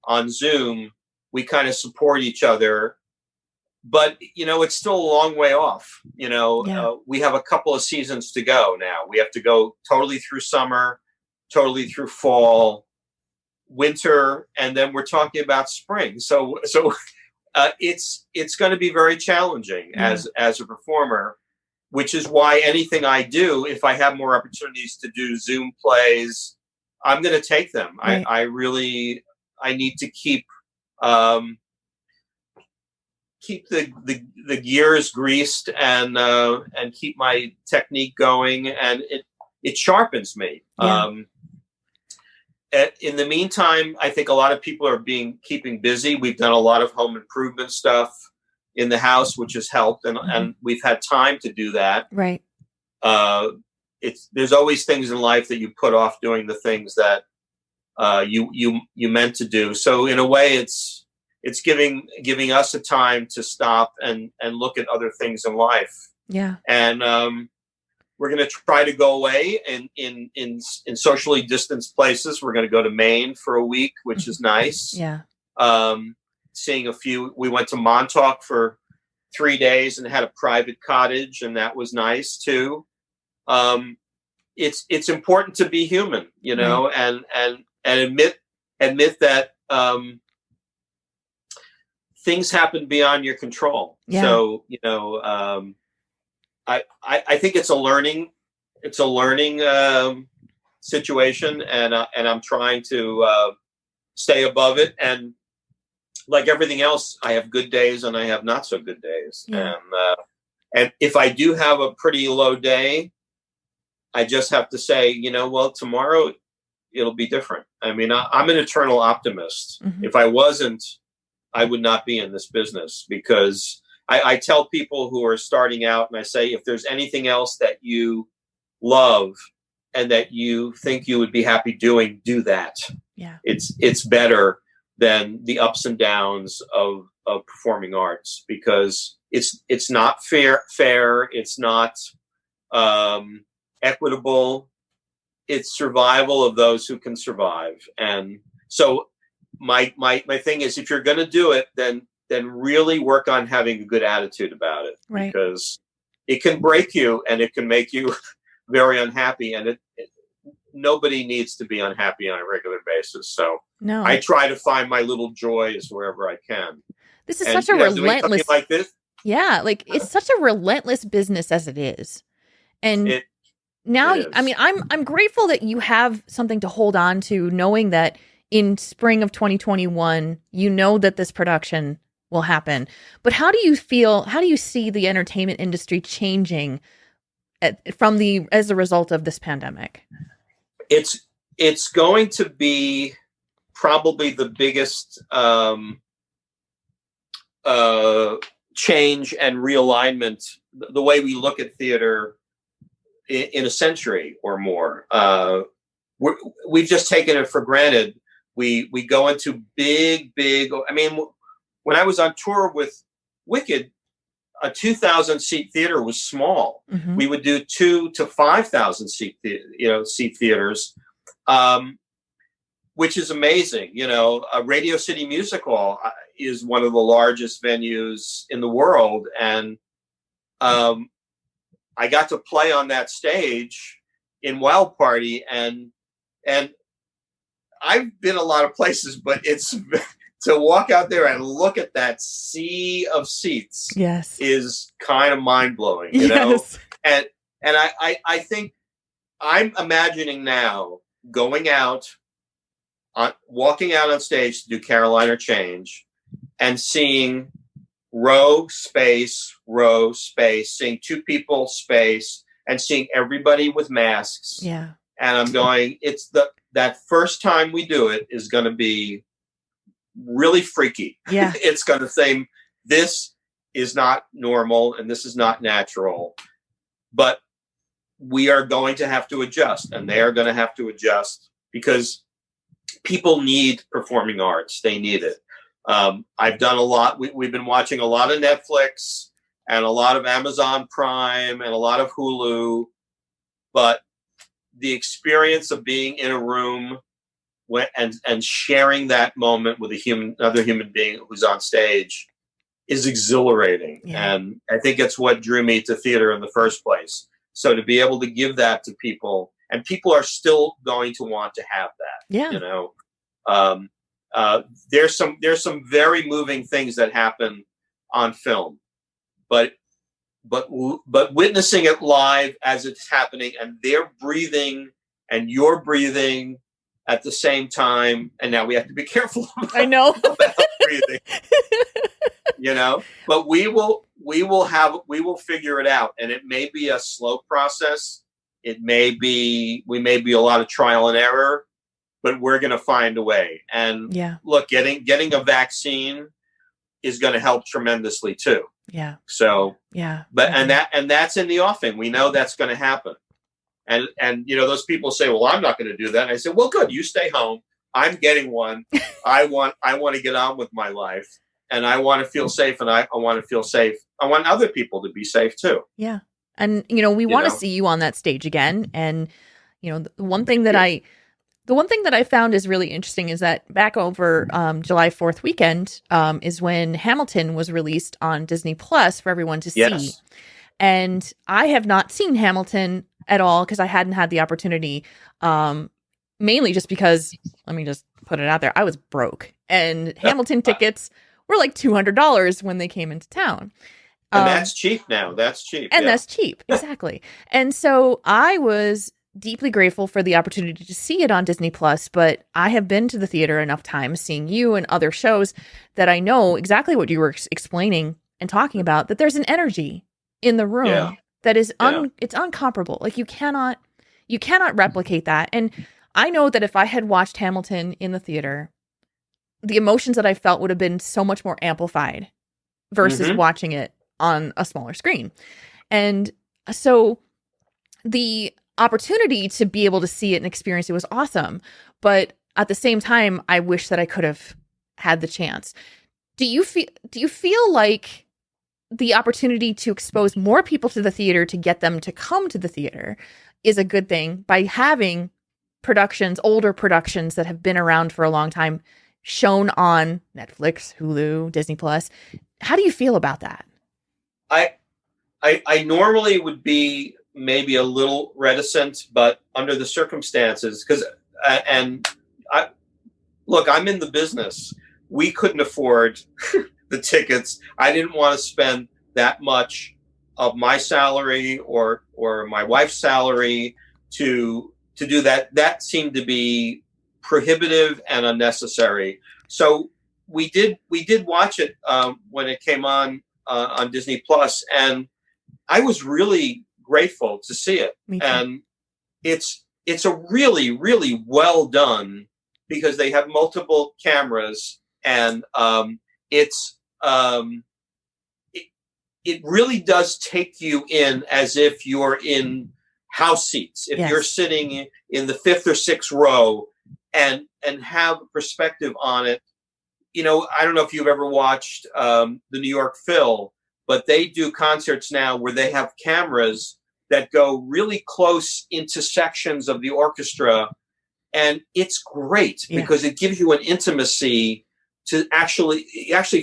on Zoom, we kind of support each other, but it's still a long way off. We have a couple of seasons to go now. We have to go totally through summer, totally through fall, winter, and then we're talking about spring. So it's going to be very challenging as a performer, which is why anything I do, if I have more opportunities to do Zoom plays, I'm going to take them. Right. I need to keep the gears greased and keep my technique going, and it sharpens me. Yeah. In the meantime, I think a lot of people are keeping busy. We've done a lot of home improvement stuff in the house, which has helped, and we've had time to do that. Right. There's always things in life that you put off doing the things that you meant to do. So in a way, it's giving us a time to stop and look at other things in life. Yeah. And we're going to try to go away in socially distanced places. We're going to go to Maine for a week, which is nice. Yeah. Seeing a few. We went to Montauk for 3 days and had a private cottage, and that was nice too. It's important to be human, and admit that things happen beyond your control. Yeah. So I think it's a learning situation, and I'm trying to stay above it. And like everything else, I have good days and I have not so good days. Yeah. And if I do have a pretty low day, I just have to say, well, tomorrow it'll be different. I mean, I'm an eternal optimist. Mm-hmm. If I wasn't, I would not be in this business, because I tell people who are starting out, and I say, if there's anything else that you love and that you think you would be happy doing, do that. Yeah. It's better than the ups and downs of performing arts, because it's not fair. It's not equitable. It's survival of those who can survive. And so my thing is, if you're going to do it, then really work on having a good attitude about it. Right. Because it can break you and it can make you very unhappy, and nobody needs to be unhappy on a regular basis. So no. I try to find my little joys wherever I can. This is such a relentless, like this. Yeah, like it's such a relentless business as it is. And now, I mean, I'm grateful that you have something to hold on to, knowing that in spring of 2021, that this production will happen. But how do you see the entertainment industry changing as a result of this pandemic? It's going to be probably the biggest change and realignment, the way we look at theater in a century or more. We've just taken it for granted. We go into big. I mean, when I was on tour with Wicked, a 2,000 seat theater was small. Mm-hmm. We would do 2,000 to 5,000 seat theaters, which is amazing. A Radio City Music Hall is one of the largest venues in the world, and I got to play on that stage in Wild Party, and I've been a lot of places, but it's to walk out there and look at that sea of seats. Yes, is kind of mind blowing, yes. And I think I'm imagining now going out walking out on stage to do Caroline or Change and seeing row, space, seeing two people, space, and seeing everybody with masks. Yeah. And I'm going, that first time we do it is going to be really freaky. Yeah. It's going to say, this is not normal and this is not natural. But we are going to have to adjust, and they are going to have to adjust, because people need performing arts. They need it. I've done a lot. We've been watching a lot of Netflix and a lot of Amazon Prime and a lot of Hulu, but the experience of being in a room and sharing that moment with another human being who's on stage is exhilarating. Yeah. And I think it's what drew me to theater in the first place. So to be able to give that to people, and people are still going to want to have that. Yeah. You know, there's some very moving things that happen on film, but witnessing it live as it's happening, and they're breathing and you're breathing at the same time, and now we have to be careful I know. about breathing. You know, but we will figure it out, and it may be a slow process. We may be a lot of trial and error, but we're going to find a way. And look, getting a vaccine is going to help tremendously too. Yeah. So, but, okay. and that's in the offing. We know that's going to happen. And, you know, those people say, well, I'm not going to do that. And I said, well, good. You stay home. I'm getting one. I want to get on with my life, and I want to feel safe, and I want to feel safe. I want other people to be safe too. Yeah. And, you know, we want to see you on that stage again. And, you know, the one thing that I found is really interesting is that back over July 4th weekend is when Hamilton was released on Disney Plus for everyone to see. And I have not seen Hamilton at all because I hadn't had the opportunity, mainly just because, let me just put it out there, I was broke. And Hamilton tickets were like $200 when they came into town. And that's cheap now. That's cheap. And that's cheap. Exactly. And so I was deeply grateful for the opportunity to see it on Disney Plus, but I have been to the theater enough times seeing you and other shows that I know exactly what you were explaining and talking about, that there's an energy in the room that is it's uncomparable. Like you cannot replicate that. And I know that if I had watched Hamilton in the theater, the emotions that I felt would have been so much more amplified versus watching it on a smaller screen. And so the opportunity to be able to see it and experience it was awesome. But at the same time, I wish that I could have had the chance. Do you feel like the opportunity to expose more people to the theater, to get them to come to the theater, is a good thing by having older productions that have been around for a long time, shown on Netflix, Hulu, Disney Plus? How do you feel about that? I normally would be maybe a little reticent, but under the circumstances, because I'm in the business. We couldn't afford the tickets. I didn't want to spend that much of my salary or my wife's salary to do that. That seemed to be prohibitive and unnecessary. So we did watch it when it came on Disney Plus, and I was really grateful to see it. And it's a really, really well done, because they have multiple cameras, and it really does take you in as if you're in house seats. If you're sitting in the 5th or 6th row and have a perspective on it. You know, I don't know if you've ever watched the New York Phil, but they do concerts now where they have cameras that go really close into sections of the orchestra. And it's great because it gives you an intimacy to actually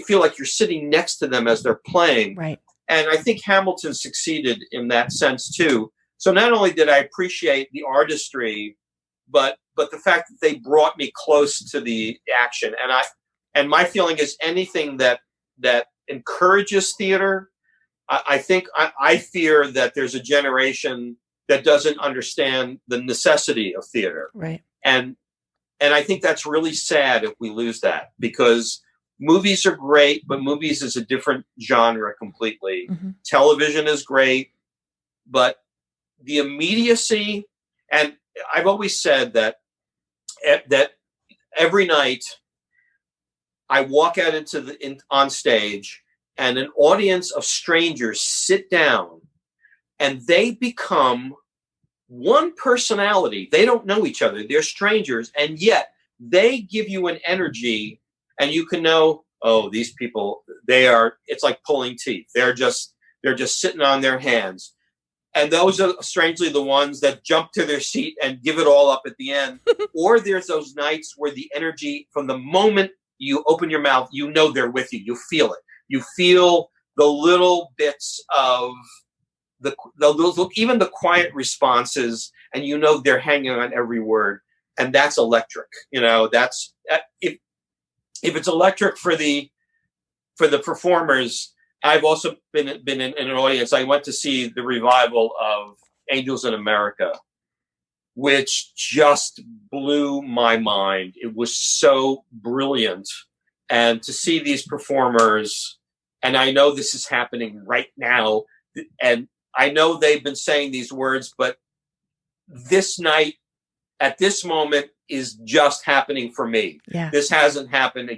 feel like you're sitting next to them as they're playing. Right. And I think Hamilton succeeded in that sense too. So not only did I appreciate the artistry, but the fact that they brought me close to the action. And my feeling is anything that encourages theater, I fear that there's a generation that doesn't understand the necessity of theater. Right. And And I think that's really sad if we lose that, because movies are great, but movies is a different genre completely. Mm-hmm. Television is great, but the immediacy, and I've always said that every night I walk out on stage and an audience of strangers sit down and they become one personality. They don't know each other. They're strangers, and yet they give you an energy, and you can know, oh, these people, it's like pulling teeth. They're just sitting on their hands. And those are strangely the ones that jump to their seat and give it all up at the end. Or there's those nights where the energy, from the moment you open your mouth, you know they're with you. You feel it. You feel the little bits of even the quiet responses, and you know they're hanging on every word. And that's electric. That's if it's electric for the performers. I've also been in an audience. I went to see the revival of Angels in America, which just blew my mind. It was so brilliant. And to see these performers, and I know this is happening right now, and I know they've been saying these words, but this night, at this moment, is just happening for me. Yeah. This hasn't happened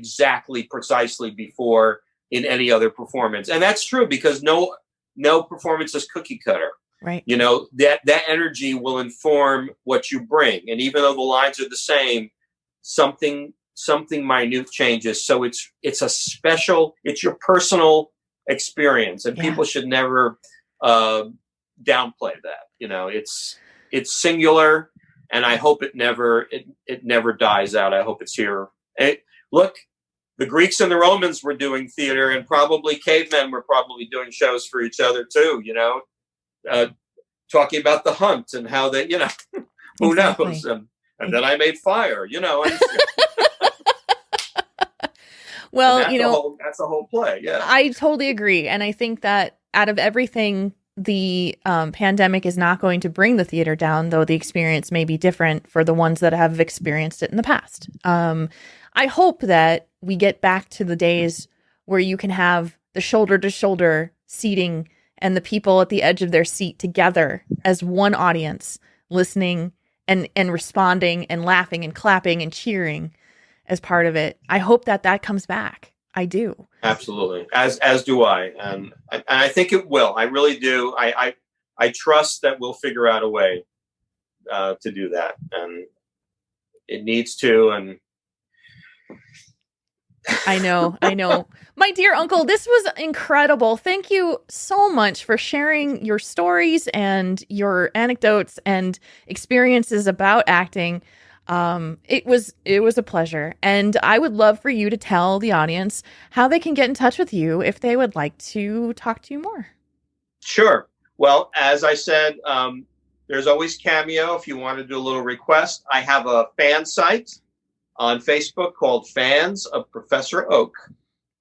precisely before in any other performance. And that's true, because no performance is cookie cutter. Right. That energy will inform what you bring. And even though the lines are the same, something minute changes. So it's your personal experience, and people should never downplay that. It's singular, and I hope it never dies out. I hope it's here. Look, the Greeks and the Romans were doing theater, and probably cavemen were probably doing shows for each other too, talking about the hunt and how they, who Exactly. knows? And then I made fire, Well, that's the whole play. Yeah. I totally agree. And I think that out of everything, the pandemic is not going to bring the theater down, though the experience may be different for the ones that have experienced it in the past. I hope that we get back to the days where you can have the shoulder to shoulder seating and the people at the edge of their seat together as one audience, listening and responding and laughing and clapping and cheering as part of it. I hope that comes back. I do. Absolutely. As do I. And I think it will. I really do. I trust that we'll figure out a way to do that. And it needs to. And I know. My dear uncle, this was incredible. Thank you so much for sharing your stories and your anecdotes and experiences about acting. It was a pleasure. And I would love for you to tell the audience how they can get in touch with you if they would like to talk to you more. Sure. Well, as I said, there's always Cameo if you want to do a little request. I have a fan site on Facebook called Fans of Professor Oak,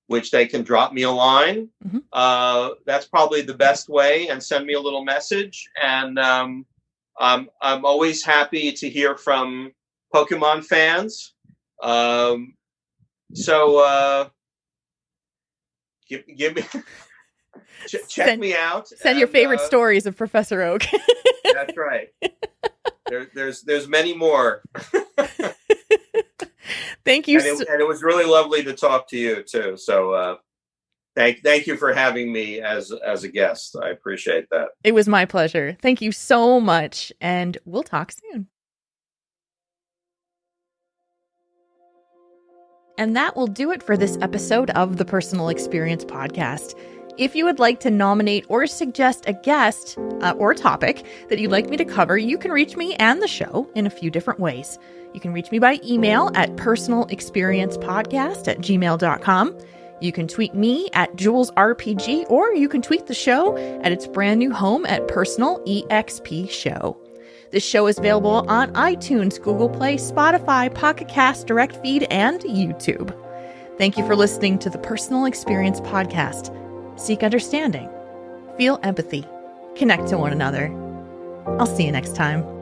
which they can drop me a line. Mm-hmm. That's probably the best way, and send me a little message. And I'm always happy to hear from Pokemon fans. So give me check me out. Send your favorite stories of Professor Oak. That's right. There's many more. Thank you. And it was really lovely to talk to you too. So thank you for having me as a guest. I appreciate that. It was my pleasure. Thank you so much, and we'll talk soon. And that will do it for this episode of the Personal Experience Podcast. If you would like to nominate or suggest a guest or topic that you'd like me to cover, you can reach me and the show in a few different ways. You can reach me by email at personalexperiencepodcast@gmail.com. You can tweet me at JulesRPG, or you can tweet the show at its brand new home at PersonalEXP Show. This show is available on iTunes, Google Play, Spotify, Pocket Cast, Direct Feed, and YouTube. Thank you for listening to the Personal Experience Podcast. Seek understanding, feel empathy, connect to one another. I'll see you next time.